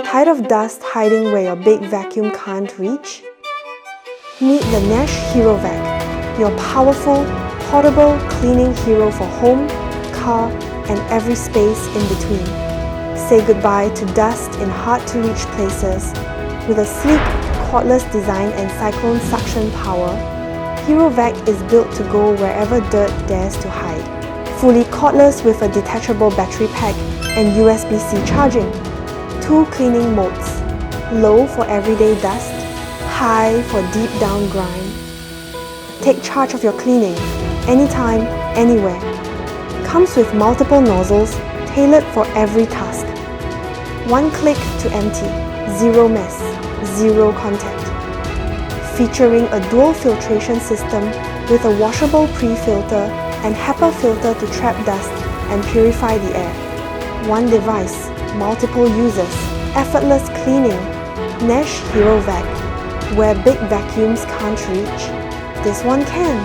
Tired of dust hiding where your big vacuum can't reach? Meet the Nesh HeroVac, your powerful, portable cleaning hero for home, car, and every space in between. Say goodbye to dust in hard-to-reach places. With a sleek, cordless design and cyclone suction power, HeroVac is built to go wherever dirt dares to hide. Fully cordless with a detachable battery pack and USB-C charging. 2 cleaning modes: low for everyday dust, high for deep down grime. Take charge of your cleaning, anytime, anywhere. Comes with multiple nozzles tailored for every task. 1 click to empty, 0 mess, 0 contact. Featuring a dual filtration system with a washable pre-filter and HEPA filter to trap dust and purify the air. 1 device, multiple users, effortless cleaning. Nesh HeroVac. Where big vacuums can't reach, this one can.